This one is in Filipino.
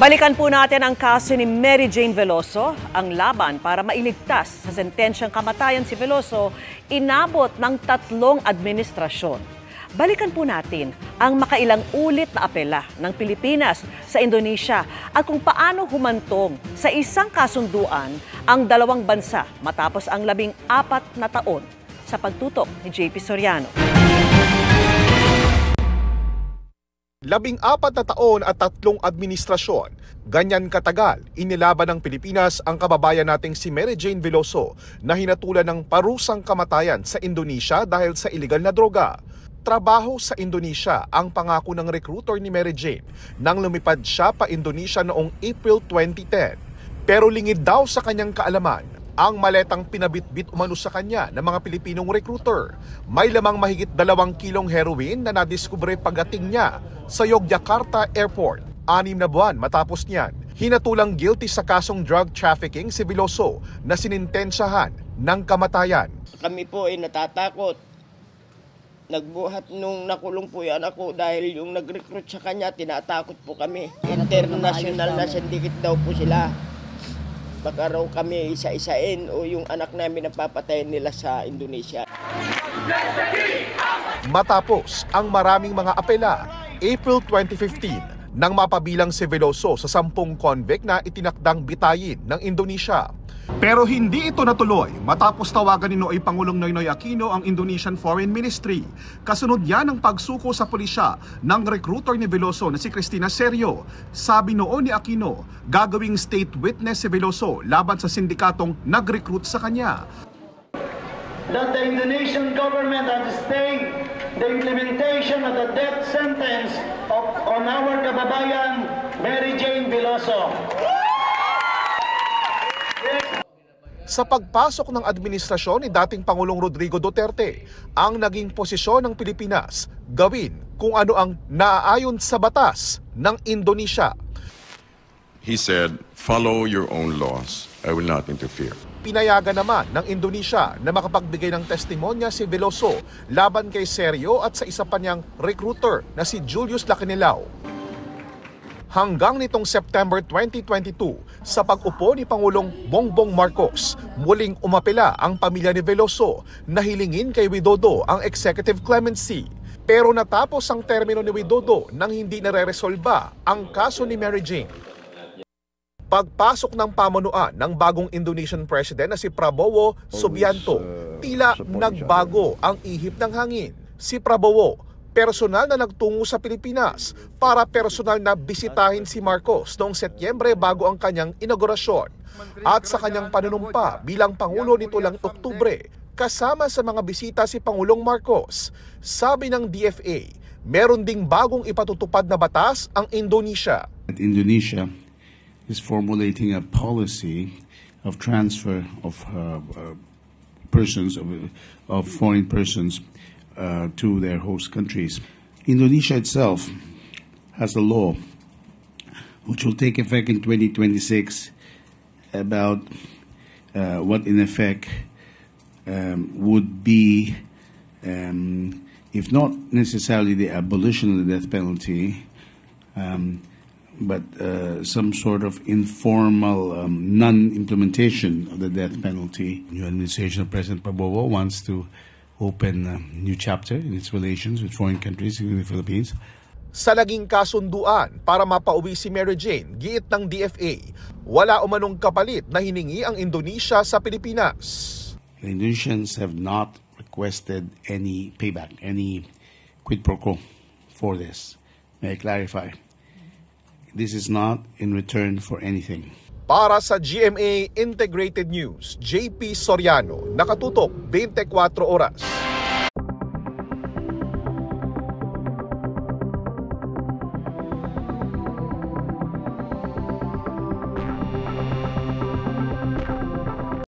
Balikan po natin ang kaso ni Mary Jane Veloso. Ang laban para mailigtas sa sentensyang kamatayan si Veloso, inabot ng 3 administrasyon. Balikan po natin ang makailang ulit na apela ng Pilipinas sa Indonesia at kung paano humantong sa isang kasunduan ang dalawang bansa matapos ang 14 na taon sa pagtutok ni JP Soriano. 14 na taon at 3 administrasyon, ganyan katagal inilaban ng Pilipinas ang kababayan nating si Mary Jane Veloso na hinatulan ng parusang kamatayan sa Indonesia dahil sa iligal na droga. Trabaho sa Indonesia ang pangako ng recruiter ni Mary Jane nang lumipad siya pa Indonesia noong April 2010. Pero lingid daw sa kanyang kaalaman ang maletang pinabitbit umano sa kanya ng mga Pilipinong recruiter. May lamang mahigit 2 kilong heroin na nadiskubre pagdating niya sa Yogyakarta Airport. 6 na buwan matapos niyan, hinatulang guilty sa kasong drug trafficking si Veloso na sinintensyahan ng kamatayan. Kami po ay natatakot. Nagbuhat nung nakulong po yan ako dahil yung nag-recruit sa kanya, tinatakot po kami. International na syndicate daw po sila. Baka raw kami isa-isain o yung anak namin napapatayin nila sa Indonesia. Matapos ang maraming mga apela, April 2015, nang mapabilang si Veloso sa 10 convict na itinakdang bitayin ng Indonesia. Pero hindi ito natuloy matapos tawagan ni Noy Pangulong Noynoy Aquino ang Indonesian Foreign Ministry. Kasunod yan ang pagsuko sa pulisya ng recruiter ni Veloso na si Cristina Serio. Sabi noon ni Aquino, gagawing state witness si Veloso laban sa sindikatong nag-recruit sa kanya. That the Indonesian government has stayed the implementation of the death sentence on our kababayan Mary Jane Veloso. Sa pagpasok ng administrasyon ni dating Pangulong Rodrigo Duterte, ang naging posisyon ng Pilipinas, gawin kung ano ang naaayon sa batas ng Indonesia. He said, "Follow your own laws. I will not interfere." Pinayagan naman ng Indonesia na makapagbigay ng testimonya si Veloso laban kay Serio at sa isa pa niyang recruiter na si Julius Lacanilao. Hanggang nitong September 2022, sa pag-upo ni Pangulong Bongbong Marcos, muling umapela ang pamilya ni Veloso na hilingin kay Widodo ang executive clemency. Pero natapos ang termino ni Widodo nang hindi nare-resolba ang kaso ni Mary Jane. Pagpasok ng pamunuan ng bagong Indonesian President na si Prabowo Subianto, tila nagbago ang ihip ng hangin. Si Prabowo, personal na nagtungo sa Pilipinas para personal na bisitahin si Marcos noong Setyembre bago ang kanyang inaugurasyon. At sa kanyang panunumpa bilang Pangulo nito lang Oktubre, kasama sa mga bisita si Pangulong Marcos. Sabi ng DFA, meron ding bagong ipatutupad na batas ang Indonesia. Indonesia is formulating a policy of transfer of foreign persons to their host countries. Indonesia itself has a law which will take effect in 2026 about what in effect would be, if not necessarily the abolition of the death penalty, but some sort of informal non-implementation of the death penalty. New administration of President Prabowo wants to open a new chapter in its relations with foreign countries, including the Philippines. Sa naging kasunduan para mapauwi si Mary Jane, giit ng DFA, wala umanong kapalit na hiningi ang Indonesia sa Pilipinas. The Indonesians have not requested any payback, any quid pro quo for this. May I clarify? This is not in return for anything. Para sa GMA Integrated News, JP Soriano, nakatutok 24 oras.